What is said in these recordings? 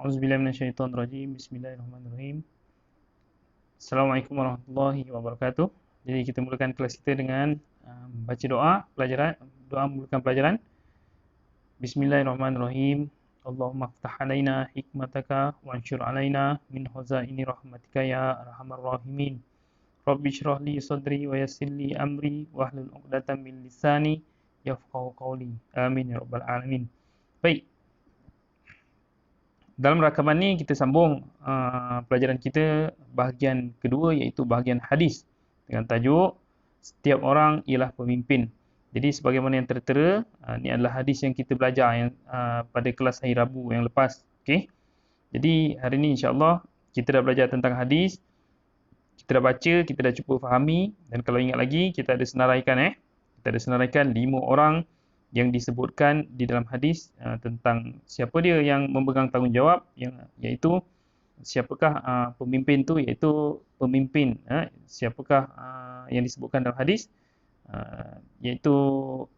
Auzubillahi minasyaitonirrajim. Bismillahirrahmanirrahim. Assalamualaikum warahmatullahi wabarakatuh. Jadi kita mulakan kelas kita dengan baca doa pelajaran, doa memulakan pelajaran. Bismillahirrahmanirrahim. Allahumma aftah alaina hikmataka wa anshur alaina min khazaini rahmatika ya arhamar rahimin. Rabbi shrah li sadri wa yassir li amri wahlul 'uqdatam min lisani yafqahu qawli. Amin ya rabbal alamin. Baik. Dalam rakaman ni kita sambung pelajaran kita bahagian kedua, iaitu bahagian hadis dengan tajuk setiap orang ialah pemimpin. Jadi sebagaimana yang tertera, ni adalah hadis yang kita belajar yang pada kelas hari Rabu yang lepas. Okey. Jadi hari ni insya-Allah kita dah belajar tentang hadis. Kita dah baca, kita dah cuba fahami, dan kalau ingat lagi kita ada senaraikan Kita ada senaraikan 5 orang yang disebutkan di dalam hadis tentang siapa dia yang memegang tanggungjawab, iaitu siapakah pemimpin tu, iaitu pemimpin. Siapakah yang disebutkan dalam hadis, iaitu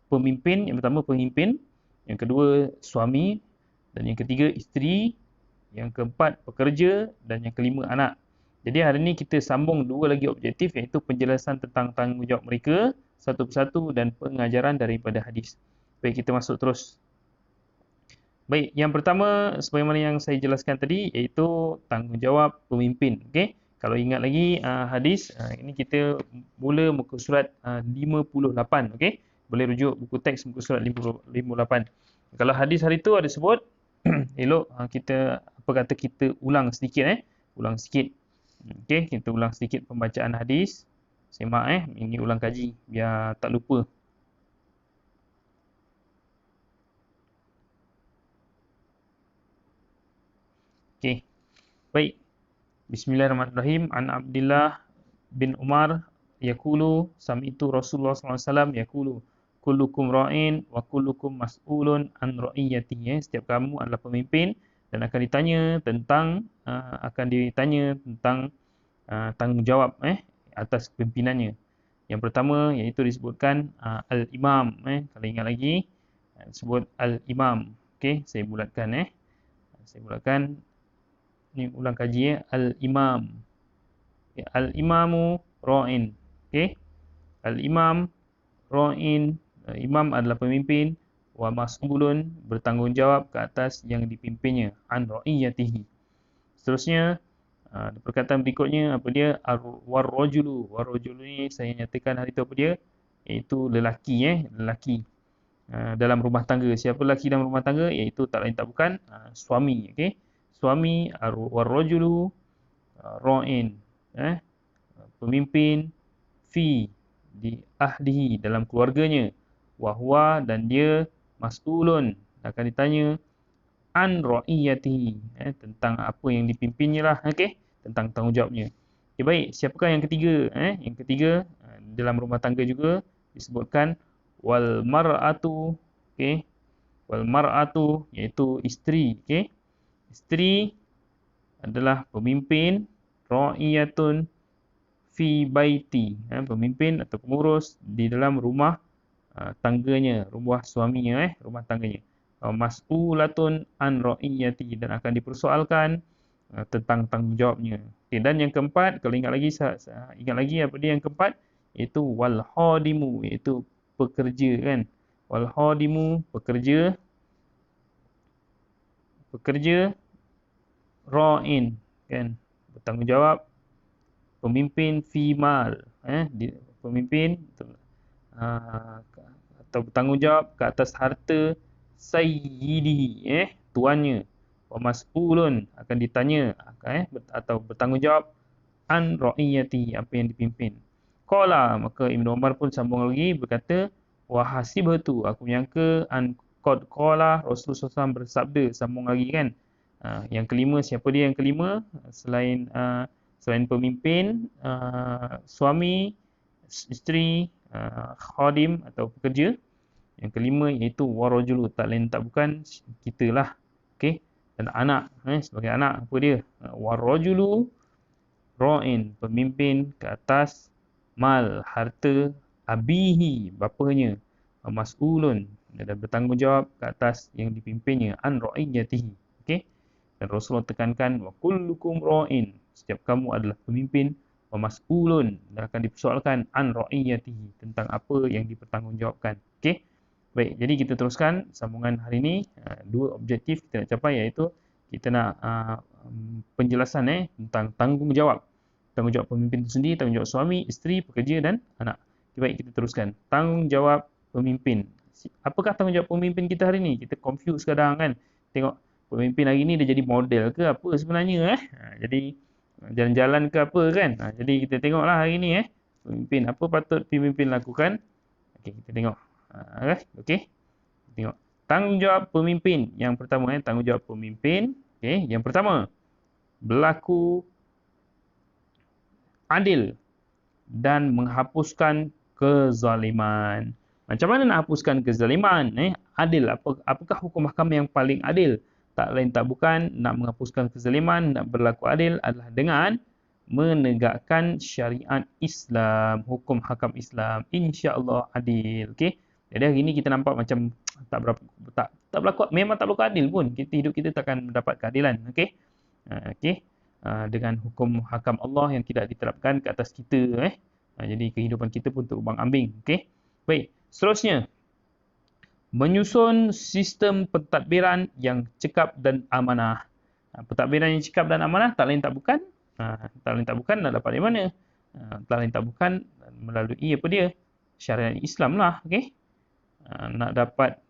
pemimpin. Yang pertama pemimpin, yang kedua suami, dan yang ketiga isteri, yang keempat pekerja, dan yang kelima anak. Jadi hari ini kita sambung 2 lagi objektif, iaitu penjelasan tentang tanggungjawab mereka satu persatu dan pengajaran daripada hadis. Baik, kita masuk terus. Baik, yang pertama sebagaimana yang saya jelaskan tadi, iaitu tanggungjawab pemimpin. Okey, kalau ingat lagi hadis, ini kita mula muka surat 58. Okey, boleh rujuk buku teks muka surat 58. Kalau hadis hari tu ada sebut, elok kita kita ulang sedikit ulang sikit. Okey, kita ulang sedikit pembacaan hadis. Semak ini ulang kaji biar tak lupa. Okey. Baik. Bismillahirrahmanirrahim. An Abdullah bin Umar yaqulu sami'tu Rasulullah sallallahu alaihi wasallam yaqulu kullukum ra'in wa kullukum mas'ulun an ra'iyatihi. Setiap kamu adalah pemimpin dan akan ditanya tentang tanggungjawab atas pimpinannya. Yang pertama iaitu disebutkan al-imam. Kalau ingat lagi sebut al-imam. Okey, saya bulatkan ni ulang kaji al-imam. Okay. Al-imamu ra'in. Okey. Al-imam ra'in, imam adalah pemimpin, wa mas'ulun bertanggungjawab ke atas yang dipimpinnya, an ra'iyatihi. Seterusnya perkataan berikutnya apa dia? War-rajulu. War-rajulu ni saya nyatakan hari tu apa dia? Iaitu lelaki lelaki dalam rumah tangga. Siapa lelaki dalam rumah tangga? Iaitu tak lain tak bukan suami. Okey. Suami war-rajulu ra'in, pemimpin fi di ahlihi, dalam keluarganya, wa huwa, dan dia mas'ulun, akan ditanya an ra'iyatihi, tentang apa yang dipimpinnya lah. Okey, tentang tanggungjawabnya. Okey, baik, siapakah yang ketiga? Yang ketiga dalam rumah tangga juga disebutkan wal mar'atu. Okey, wal mar'atu iaitu isteri. Okey, isteri adalah pemimpin, ra'iyatun fi baiti, pemimpin atau pengurus di dalam rumah tangganya, rumah suaminya, rumah tangganya. Mas'ulatun an ra'iyati, dan akan dipersoalkan tentang tanggungjawabnya. Okay, dan yang keempat, kalau ingat lagi apa dia yang keempat, iaitu wal hadimu, iaitu pekerja kan. Wal hadimu, pekerja ra'in kan, bertanggungjawab, pemimpin fi mal, pemimpin atau bertanggungjawab ke atas harta sayyidihi, tuannya. Wa mas'ulun, akan ditanya atau bertanggungjawab an ra'iyati, apa yang dipimpin. Qala, maka Ibnu Umar pun sambung lagi berkata, wa hasibtu, aku menyangka an qad qala, Rasulullah SAW bersabda, sambung lagi kan. Yang kelima, siapa dia yang kelima? Selain pemimpin, suami, isteri, khadim atau pekerja. Yang kelima iaitu warajulu, tak lain tak bukan kita lah. Okey, dan anak, sebagai anak apa dia? Warajulu ra'in, pemimpin ke atas mal, harta abihi, bapanya. Mas'ulun, dan bertanggungjawab ke atas yang dipimpinnya, an ra'iyatihi. Okey. Dan Rasulullah tekankan, wa kullukum ra'in, setiap kamu adalah pemimpin, wa mas'ulun, dan akan dipersoalkan an ra'iyatihi, tentang apa yang dipertanggungjawabkan. Okey. Baik, jadi kita teruskan sambungan hari ini. Dua objektif kita nak capai, iaitu kita nak penjelasan tentang tanggungjawab. Tanggungjawab pemimpin itu sendiri, tanggungjawab suami, isteri, pekerja dan anak. Baik, kita teruskan. Tanggungjawab pemimpin. Apakah tanggungjawab pemimpin kita hari ini? Kita confuse kadang kan. Tengok pemimpin hari ini dia jadi model ke apa sebenarnya jadi jalan-jalan ke apa kan. Jadi kita tengoklah hari ini pemimpin apa patut pemimpin lakukan. Okey, kita tengok. Okey. Tengok. Tanggungjawab pemimpin. Yang pertama tanggungjawab pemimpin. Okey, yang pertama, berlaku adil dan menghapuskan kezaliman. Macam mana nak hapuskan kezaliman? Adil. Apakah hukum mahkamah yang paling adil? Tak lain tak bukan, nak menghapuskan kezaliman, nak berlaku adil adalah dengan menegakkan syariat Islam, hukum hakam Islam. InsyaAllah adil. Okey. Jadi hari ini kita nampak macam tak berlaku, memang tak berlaku adil pun. Hidup kita takkan mendapat keadilan. Okey. Okey. Dengan hukum hakam Allah yang tidak diterapkan ke atas kita. Jadi kehidupan kita pun terumbang-ambing. Okey. Baik. Seterusnya, menyusun sistem pentadbiran yang cekap dan amanah. Pentadbiran yang cekap dan amanah tak lain tak bukan nak dapat dari mana? Tak lain tak bukan melalui apa dia? Syariat Islam lah, okey. Nak dapat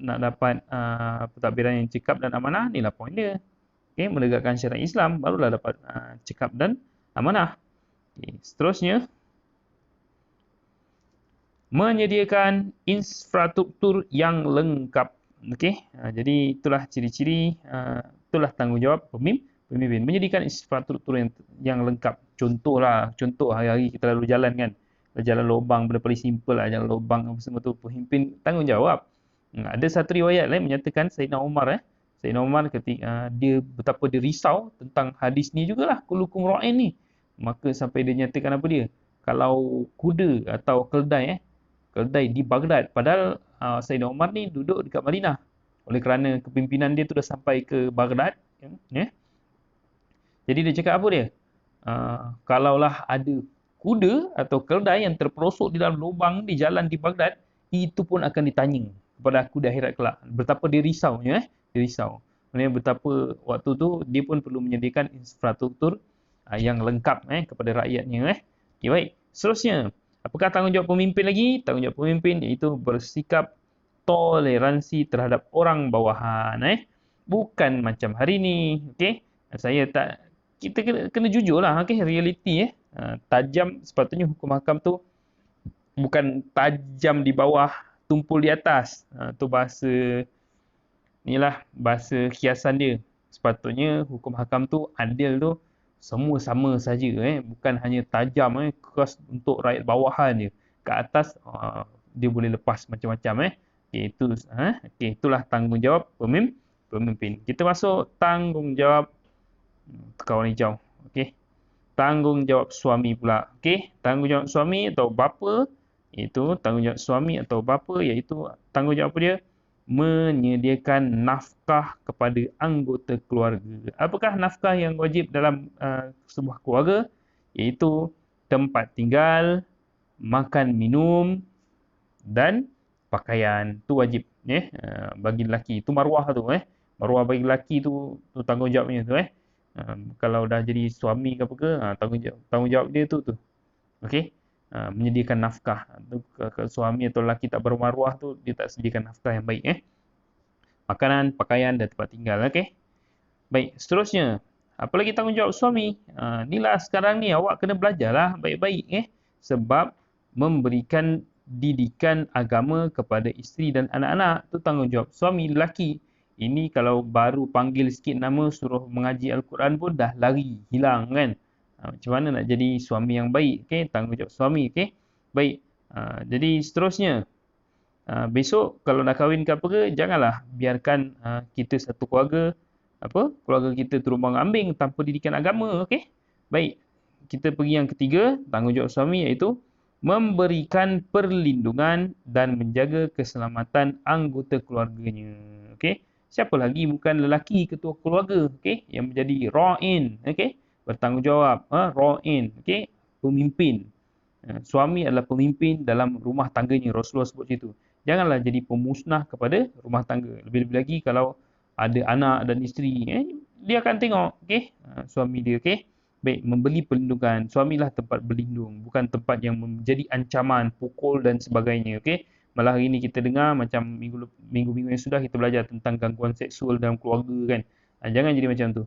pentadbiran yang cekap dan amanah, inilah poin dia. Okey, menegakkan syariat Islam barulah dapat cekap dan amanah. Okay. Seterusnya, menyediakan infrastruktur yang lengkap. Okey. Jadi itulah ciri-ciri, itulah tanggungjawab pemimpin. Menyediakan infrastruktur yang lengkap. Contoh hari-hari kita lalu jalan kan. Jalan lubang, benda paling simple lah, jalan lubang apa semua tu, pemimpin tanggungjawab. Ada satu riwayat lain menyatakan Sayyidina Umar ketika betapa dia risau tentang hadis ni jugalah, kullukum ra'in ni. Maka sampai dia nyatakan apa dia? Kalau kuda atau keldai di Baghdad, padahal Sayyidina Umar ni duduk dekat Madinah. Oleh kerana kepimpinan dia tu dah sampai ke Baghdad, jadi dia cakap apa dia? Kalaulah ada kuda atau keldai yang terperosok di dalam lubang di jalan di Baghdad, itu pun akan ditanya kepada aku di akhirat kelak. Betapa dia risaunya, dia risau. Maksudnya betapa waktu tu dia pun perlu menyediakan infrastruktur yang lengkap kepada rakyatnya. Okay, baik. Seterusnya, apakah tanggungjawab pemimpin lagi? Tanggungjawab pemimpin iaitu bersikap toleransi terhadap orang bawahan. Bukan macam hari ni. Okay? Kita kena jujur lah. Okay? Realiti. Tajam, sepatutnya hukum hakam tu bukan tajam di bawah, tumpul di atas. Tu inilah bahasa kiasan dia. Sepatutnya hukum hakam tu adil tu semua sama saja, bukan hanya tajam, keras untuk rakyat bawahan je. Kat atas dia boleh lepas macam-macam. Itulah tanggungjawab pemimpin. Kita masuk tanggungjawab kawan hijau. Okey. Tanggungjawab suami pula. Okey, tanggungjawab suami atau bapa, iaitu tanggungjawab suami atau bapa iaitu tanggungjawab apa dia? Menyediakan nafkah kepada anggota keluarga. Apakah nafkah yang wajib dalam sebuah keluarga? Iaitu tempat tinggal, makan minum dan pakaian. Itu wajib bagi lelaki. Itu maruah tu. Maruah bagi lelaki tu tanggungjawabnya tu. Kalau dah jadi suami ke apa ke, tanggungjawab dia tu. Okey. Menyediakan nafkah. Kalau suami atau lelaki tak bermaruah tu, dia tak sediakan nafkah yang baik. Makanan, pakaian dan tempat tinggal. Okey. Baik, seterusnya. Apa lagi tanggungjawab suami? Inilah sekarang ni awak kena belajarlah baik-baik. Sebab memberikan didikan agama kepada isteri dan anak-anak. Itu tanggungjawab suami lelaki. Ini kalau baru panggil sikit nama, suruh mengaji Al-Quran pun dah lari, hilang kan. Macam mana nak jadi suami yang baik? Okay? Tanggungjawab suami. Okay? Baik. Jadi seterusnya. Besok kalau nak kahwin ke apa ke, janganlah biarkan kita satu keluarga, keluarga kita terumbang ambing tanpa didikan agama. Okay? Baik. Kita pergi yang ketiga, tanggungjawab suami iaitu memberikan perlindungan dan menjaga keselamatan anggota keluarganya. Okay? Siapa lagi bukan lelaki ketua keluarga, okey, yang menjadi ra'in, okey, bertanggungjawab, ra'in, okey, pemimpin. Suami adalah pemimpin dalam rumah tangganya, Rasulullah sebut situ. Janganlah jadi pemusnah kepada rumah tangga. Lebih-lebih lagi kalau ada anak dan isteri, dia akan tengok, okey, suami dia, okey. Baik, memberi perlindungan. Suamilah tempat berlindung, bukan tempat yang menjadi ancaman, pukul dan sebagainya, okey. Malah hari ini kita dengar macam minggu-minggu yang sudah kita belajar tentang gangguan seksual dalam keluarga kan. Jangan jadi macam tu.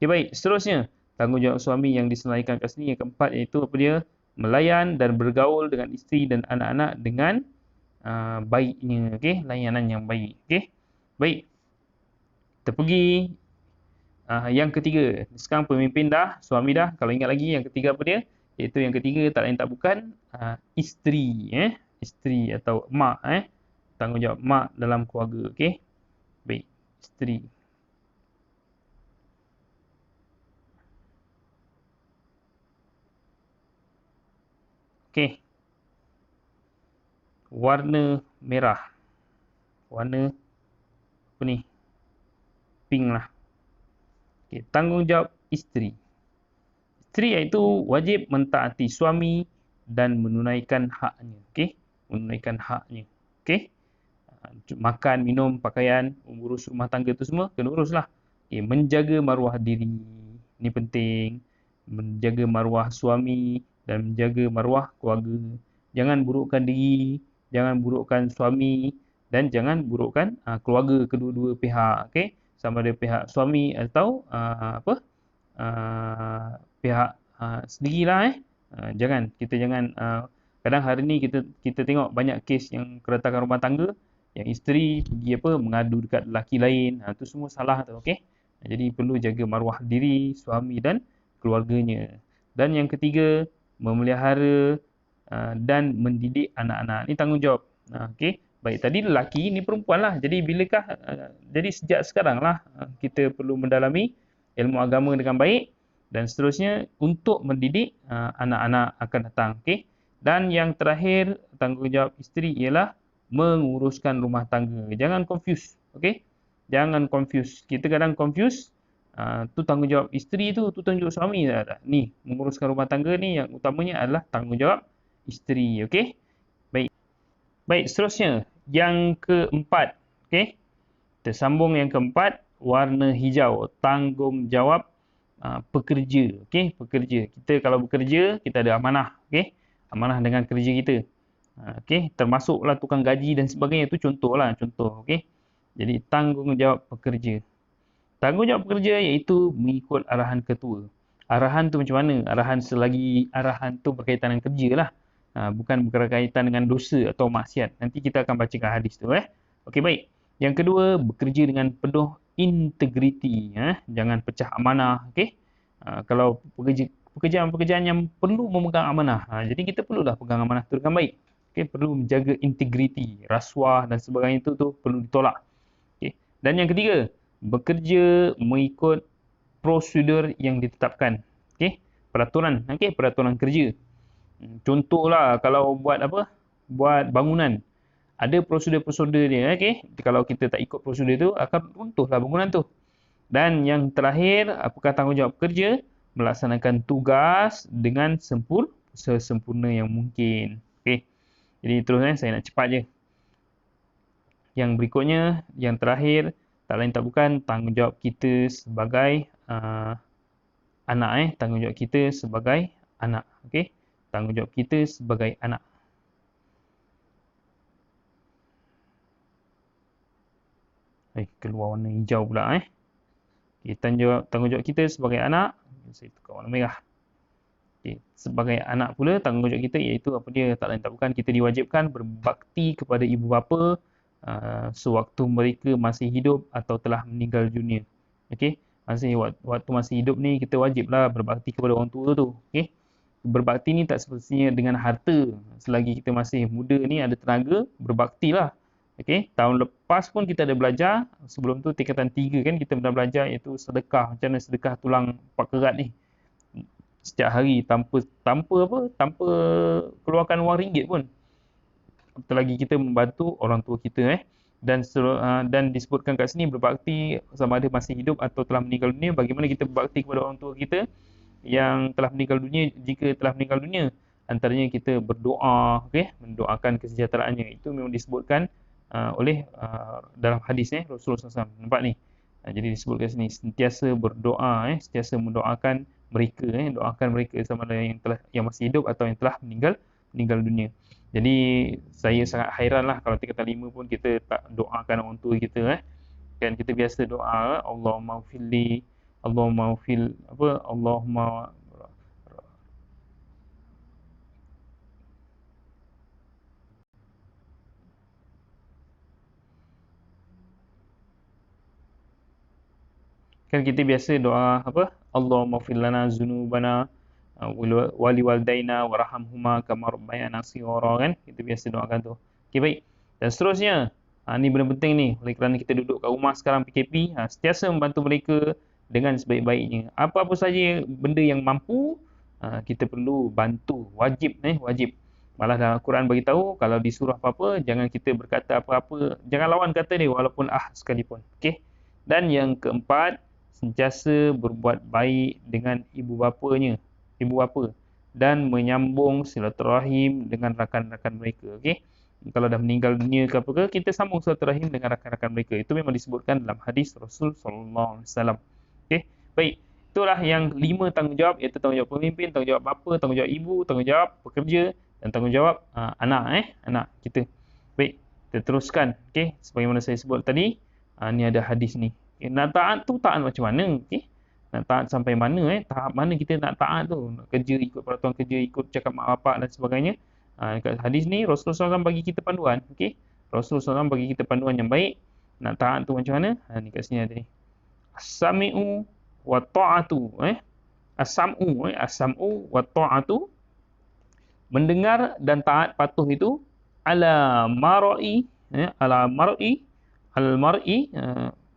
Okey, baik. Seterusnya, tanggungjawab suami yang disenaraikan kat sini yang keempat iaitu apa dia? Melayan dan bergaul dengan isteri dan anak-anak dengan baiknya, okey, layanan yang baik, okey. Baik. Kita pergi yang ketiga. Sekarang pemimpin dah, suami dah. Kalau ingat lagi yang ketiga apa dia? Iaitu yang ketiga tak lain tak bukan isteri, isteri atau mak, tanggungjawab mak dalam keluarga, okey. Baik, isteri. Okey. Warna merah. Warna apa ni? Pink lah. Okay, tanggungjawab isteri. Isteri iaitu wajib mentaati suami dan menunaikan haknya. Okey, menunaikan haknya. Okey, makan, minum, pakaian, urus rumah tangga tu semua kena uruslah. Okay, menjaga maruah diri. Ini penting. Menjaga maruah suami dan menjaga maruah keluarga. Jangan burukkan diri, jangan burukkan suami dan jangan burukkan keluarga kedua-dua pihak. Okey, sama ada pihak suami atau pihak sendirilah. Jangan kadang hari ni kita tengok banyak kes yang keretakan rumah tangga yang isteri pergi mengadu dekat lelaki lain. Tu semua salah tu, okey. Jadi perlu jaga maruah diri suami dan keluarganya. Dan yang ketiga, memelihara dan mendidik anak-anak. Ini tanggungjawab. Okey. Baik, tadi lelaki, ni perempuan lah. Jadi bilakah, jadi sejak sekarang lah kita perlu mendalami ilmu agama dengan baik dan seterusnya untuk mendidik anak-anak akan datang. Okay? Dan yang terakhir, tanggungjawab isteri ialah menguruskan rumah tangga. Jangan confuse. Okay? Jangan confuse. Kita kadang confuse, tu tanggungjawab isteri tu tanggungjawab suami. Ni, menguruskan rumah tangga ni yang utamanya adalah tanggungjawab isteri. Okay? Baik. Baik, seterusnya. Yang keempat. Okay? Kita sambung yang keempat, warna hijau, tanggungjawab pekerja. Okey, pekerja. Kita kalau bekerja, kita ada amanah, okey? Amanah dengan kerja kita. Okey, termasuklah tukang gaji dan sebagainya, itu contohlah, contoh, okey? Jadi tanggungjawab pekerja. Tanggungjawab pekerja iaitu mengikut arahan ketua. Arahan tu macam mana? Arahan selagi arahan tu berkaitan dengan kerja lah. Bukan berkaitan dengan dosa atau maksiat. Nanti kita akan bacakan hadis tu. Okey, baik. Yang kedua, bekerja dengan penuh integriti. Jangan pecah amanah. Okay? Kalau pekerjaan-pekerjaan yang perlu memegang amanah. Jadi kita perlulah pegang amanah itu dengan baik. Okay? Perlu menjaga integriti. Rasuah dan sebagainya itu perlu ditolak. Okay? Dan yang ketiga, bekerja mengikut prosedur yang ditetapkan. Okay? Peraturan. Okay? Peraturan kerja. Contohlah kalau buat apa? Buat bangunan. Ada prosedur-prosedur dia, okey. Kalau kita tak ikut prosedur tu akan runtuhlah bangunan tu. Dan yang terakhir, apakah tanggungjawab pekerja? Melaksanakan tugas dengan sesempurna yang mungkin. Okey. Jadi terus saya nak cepat je. Yang berikutnya, yang terakhir, tak lain tak bukan tanggungjawab kita sebagai anak. Tanggungjawab kita sebagai anak. Okey. Tanggungjawab kita sebagai anak. Keluar warna hijau pula. Okay, tanggungjawab kita sebagai anak, saya tukar warna merah. Okay, sebagai anak pula, tanggungjawab kita iaitu apa dia? Tak lain tak bukan kita diwajibkan berbakti kepada ibu bapa sewaktu mereka masih hidup atau telah meninggal dunia. Okey, waktu masih hidup ni kita wajiblah berbakti kepada orang tua tu. Okey. Berbakti ni tak semestinya dengan harta. Selagi kita masih muda ni ada tenaga, berbaktilah. Okey, tahun lepas pun kita ada belajar, sebelum tu tingkatan 3 kan kita pernah belajar iaitu sedekah, macam mana sedekah tulang 4 kerat ni. Setiap hari tanpa keluarkan wang ringgit pun. Apatah lagi kita membantu orang tua kita dan disebutkan kat sini berbakti sama ada masih hidup atau telah meninggal dunia. Bagaimana kita berbakti kepada orang tua kita yang telah meninggal dunia? Jika telah meninggal dunia, antaranya kita berdoa, okey, mendoakan kesejahteraannya. Itu memang disebutkan oleh dalam hadis Rasulullah SAW. Nampak ni. Jadi disebutkan sini sentiasa berdoa, sentiasa mendoakan mereka, doakan mereka sama ada yang masih hidup atau yang telah meninggal dunia. Jadi saya sangat hairan lah kalau tingkatan 5 pun kita tak doakan orang tua kita. Kan kita biasa doa Allahumma fili, Allahumma fil apa, Allahumma kan kita biasa doa apa, Allahumma fil lana zunubana wali waldaina warhamhuma kama rabbayana shighara, kan kita biasa doakan tu. Okey, baik. Dan seterusnya, ni benda penting ni, oleh kerana kita duduk kat rumah sekarang PKP, sentiasa membantu mereka dengan sebaik-baiknya. Apa-apa saja benda yang mampu, kita perlu bantu, wajib. Malah dalam Al-Quran bagi tahu kalau disuruh apa-apa jangan kita berkata apa-apa, jangan lawan kata dia walaupun sekalipun. Okey. Dan yang keempat, sentiasa berbuat baik dengan ibu bapanya, ibu bapa, dan menyambung silaturahim dengan rakan-rakan mereka. Okey. Kalau dah meninggal dunia ke apa ke, kita sambung silaturahim dengan rakan-rakan mereka. Itu memang disebutkan dalam hadis Rasul sallallahu alaihi wasallam. Okey. Baik. Itulah yang 5 tanggungjawab, iaitu tanggungjawab pemimpin, tanggungjawab bapa, tanggungjawab ibu, tanggungjawab pekerja dan tanggungjawab anak kita. Baik, kita teruskan. Okey, sebagaimana saya sebut tadi, ni ada hadis ni. Nak taat tu taat macam mana? Okey. Nak taat sampai mana? Tahap mana kita nak taat tu? Nak kerja ikut peraturan kerja, ikut cakap mak bapak dan sebagainya. Dekat hadis ni Rasulullah SAW bagi kita panduan. Okey. Rasulullah SAW bagi kita panduan yang baik. Nak taat tu macam mana? Ni kat sini ada ni. As-sami'u wa ta'atu. As-sam'u wa ta'atu. Mendengar dan taat patuh itu ala mar'i, al-mar'i,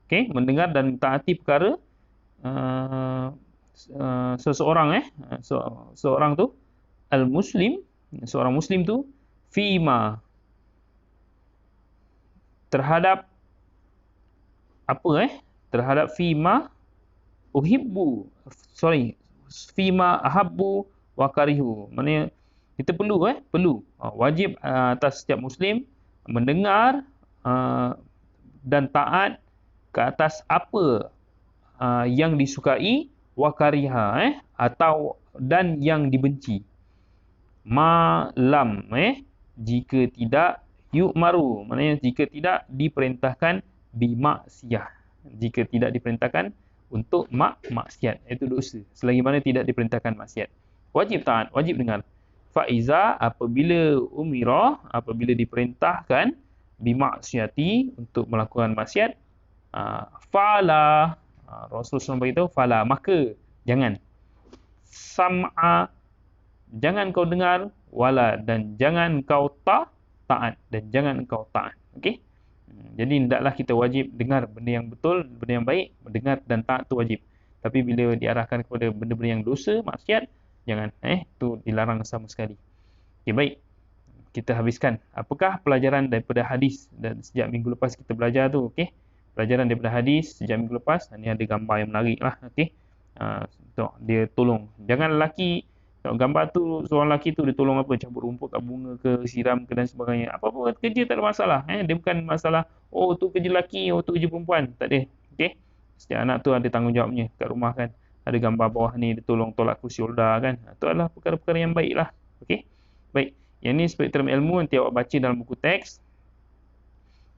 okey, mendengar dan taati perkara seseorang, seorang tu al-muslim, seorang muslim tu fima, terhadap apa terhadap fima fima ahabbu wa karihu. Maknanya kita perlu wajib atas setiap muslim mendengar dan taat ke atas apa yang disukai wa kariha, atau dan yang dibenci. Malam, jika tidak yu'maru, maknanya jika tidak diperintahkan bimaksiyah, jika tidak diperintahkan untuk maksiat, iaitu dosa, selagi mana tidak diperintahkan maksiat. Wajib taat, wajib dengar. Faiza, apabila apabila diperintahkan bimaksiati, untuk melakukan maksiat, fala, Rasulullah beritahu fala, maka jangan. Sam'a, jangan kau dengar, wala, dan jangan kau taat, dan jangan kau taat. Okey. Jadi hendaklah kita wajib dengar benda yang betul, benda yang baik, mendengar dan taat tu wajib. Tapi bila diarahkan kepada benda-benda yang dosa, maksiat, jangan, itu dilarang sama sekali. Okey, baik. Kita habiskan. Apakah pelajaran daripada hadis dan sejak minggu lepas kita belajar tu? Okey. Pelajaran daripada hadis sejak minggu lepas, ni ada gambar yang menarik lah. Okey. Dia tolong. Jangan lelaki, gambar tu seorang lelaki tu dia tolong apa, cabut rumput kat bunga ke, siram ke dan sebagainya. Apa-apa kerja tak ada masalah. Dia bukan masalah, oh tu kerja lelaki, oh tu kerja perempuan. Tak ada. Okey. Setiap anak tu ada tanggungjawabnya kat rumah, kan. Ada gambar bawah ni, dia tolong tolak kursi roda, kan. Itu adalah perkara-perkara yang baik lah. Okey. Baik. Yang ni spektrum ilmu nanti awak baca dalam buku teks.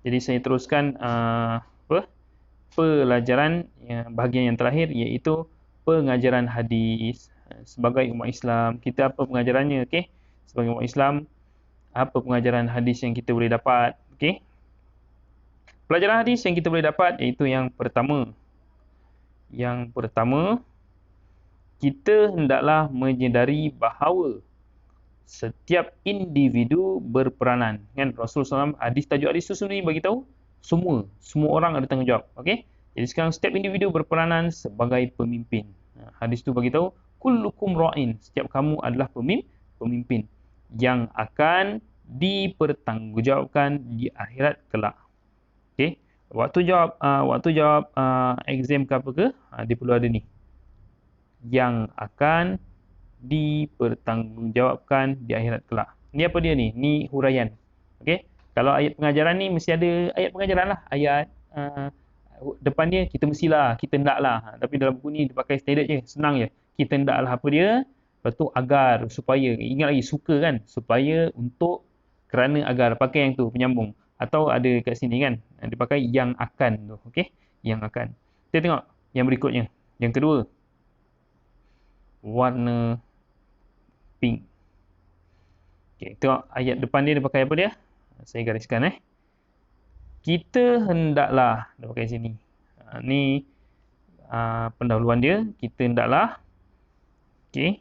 Jadi saya teruskan pelajaran bahagian yang terakhir, iaitu pengajaran hadis. Sebagai umat Islam, kita apa pengajarannya? Okey. Sebagai umat Islam, apa pengajaran hadis yang kita boleh dapat? Okey. Pelajaran hadis yang kita boleh dapat iaitu yang pertama. Yang pertama, kita hendaklah menyedari bahawa setiap individu berperanan. Kan Rasulullah SAW, tajuk hadis itu sendiri bagi tahu semua orang ada tanggungjawab. Okey. Jadi sekarang setiap individu berperanan sebagai pemimpin. Hadis itu bagi tahu kullukum ra'in, setiap kamu adalah pemimpin yang akan dipertanggungjawabkan di akhirat kelak. Okey. Waktu jawab exam ke apa ke, dia perlu ada ni. Yang akan dipertanggungjawabkan di akhirat kelak. Ni apa dia ni? Ni huraian. Okey. Kalau ayat pengajaran ni mesti ada ayat pengajaran lah. Ayat depan dia kita mestilah, kita hendaklah. Tapi dalam buku ni dia pakai standard je, senang je. Kita hendaklah apa dia? Lepas tu agar, supaya, ingat lagi suka kan? Supaya, untuk, kerana, agar. Pakai yang tu penyambung. Atau ada kat sini kan? Dia pakai yang akan tu. Okey? Yang akan. Kita tengok yang berikutnya. Yang kedua. Warna pink. Okey, tengok ayat depan dia pakai apa dia? Saya gariskan Kita hendaklah, dia pakai sini. Ni pendahuluan dia, kita hendaklah okey,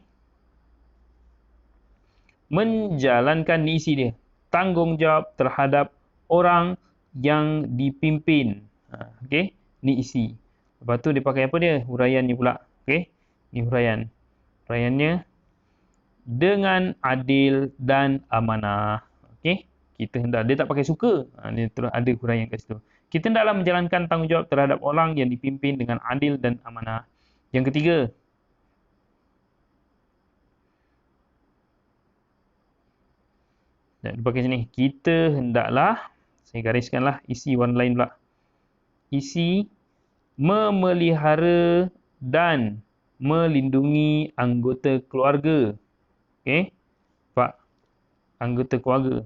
menjalankan ni isi dia. Tanggungjawab terhadap orang yang dipimpin. Okey, ni isi. Lepas tu dia pakai apa dia? Huraian ni pula. Okey, ni huraian. Huraiannya dengan adil dan amanah. Okey, kita hendak, dia tak pakai suka. Dia terus ada huraian kat situ. Kita hendaklah menjalankan tanggungjawab terhadap orang yang dipimpin dengan adil dan amanah. Yang ketiga, dia pakai sini. Kita hendaklah, saya gariskanlah isi warna lain pula. Isi memelihara dan melindungi anggota keluarga. Okey, Pak, anggota keluarga.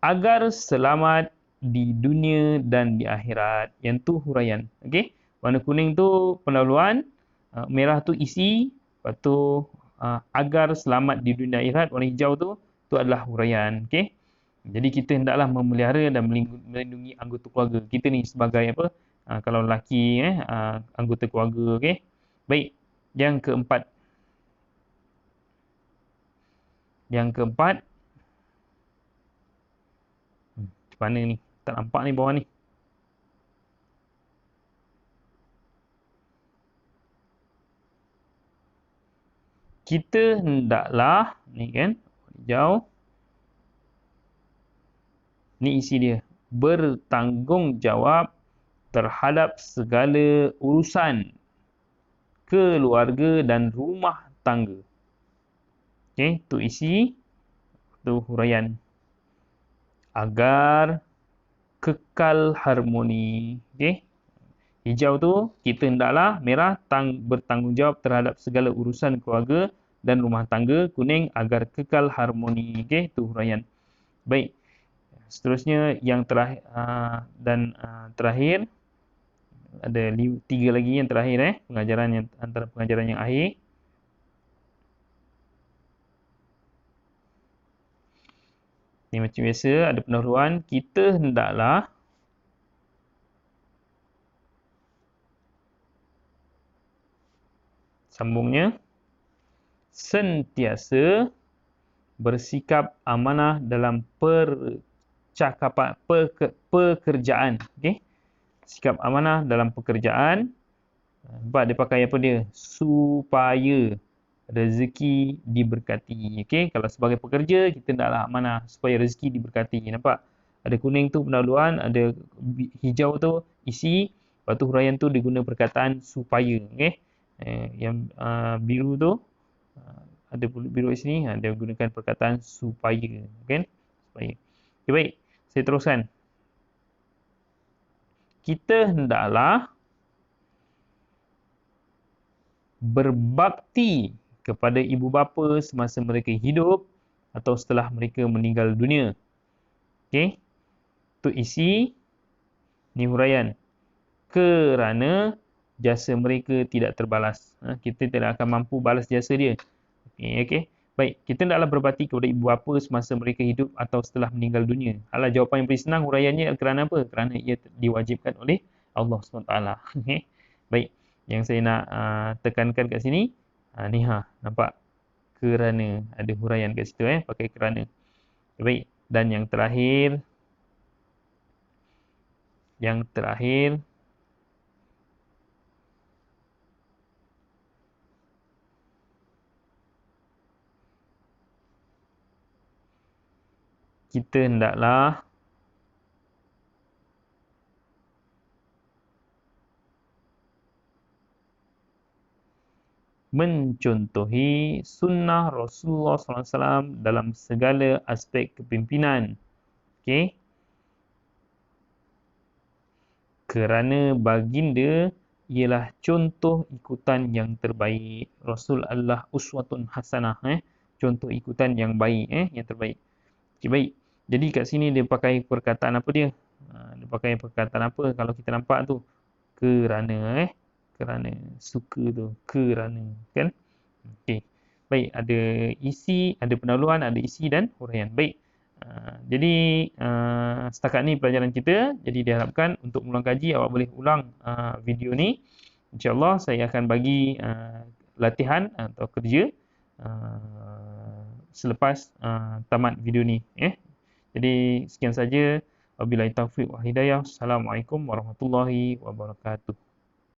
Agar selamat di dunia dan di akhirat. Yang tu huraian. Okey, warna kuning tu pendahuluan, merah tu isi, lepas tu agar selamat di dunia dan akhirat. Warna hijau tu adalah huraian. Okey, jadi kita hendaklah memelihara dan melindungi anggota keluarga. Kita ni sebagai apa? Kalau lelaki anggota keluarga. Okey, baik. Yang keempat. Mana ni? Tak nampak ni bawah ni. Kita hendaklah, ni kan, hijau. Ni isi dia. Bertanggungjawab terhadap segala urusan keluarga dan rumah tangga. Okey, tu isi. Tu huraian. Agar kekal harmoni. Okey. Hijau tu kita hendaklah, merah bertanggungjawab terhadap segala urusan keluarga dan rumah tangga, kuning agar kekal harmoni. Okey, tu huraian. Baik. Seterusnya yang terakhir terakhir ada 3 lagi yang terakhir pengajaran yang antara pengajaran yang akhir. Ni macam biasa ada pendahuluan, kita hendaklah sambungnya sentiasa bersikap amanah dalam pekerjaan. Okey. Sikap amanah dalam pekerjaan. Sebab dia pakai apa dia? Supaya rezeki diberkati. Okey, kalau sebagai pekerja kita hendaklah amanah supaya rezeki diberkati. Nampak? Ada kuning tu pendahuluan, ada hijau tu isi, lepas tu huraian tu diguna perkataan supaya. Okey. Yang biru tu ada biru di sini, dia gunakan perkataan supaya. Okey? Supaya. Okay, baik. Saya teruskan. Kita hendaklah berbakti kepada ibu bapa semasa mereka hidup atau setelah mereka meninggal dunia. Okey. Tu isi, ni huraian. Kerana jasa mereka tidak terbalas. Kita tidak akan mampu balas jasa dia. Okey. Baik, kita hendaklah berbakti kepada ibu bapa semasa mereka hidup atau setelah meninggal dunia. Alah, jawapan yang paling senang huraiannya kerana apa? Kerana ia diwajibkan oleh Allah SWT. Okey. Baik, yang saya nak tekankan kat sini, ni nampak? Kerana, ada huraian kat situ pakai kerana. Baik, dan yang terakhir kita hendaklah mencontohi sunnah Rasulullah SAW dalam segala aspek kepimpinan. Okey. Kerana baginda ialah contoh ikutan yang terbaik. Rasul adalah uswatun hasanah. Contoh ikutan yang baik. Yang terbaik. Okay, baik. Jadi kat sini dia pakai perkataan apa dia? Dia pakai perkataan apa kalau kita nampak tu? Kerana. Kerana. Suka tu. Kerana. Kan? Okey. Baik, ada isi, ada pendahuluan, ada isi dan huraian. Baik. Jadi setakat ni pelajaran kita. Jadi diharapkan untuk ulang kaji awak boleh ulang video ni. InsyaAllah saya akan bagi latihan atau kerja selepas tamat video ni. Jadi sekian saja. Wabillahi taufiq wa hidayah. Assalamualaikum warahmatullahi wabarakatuh.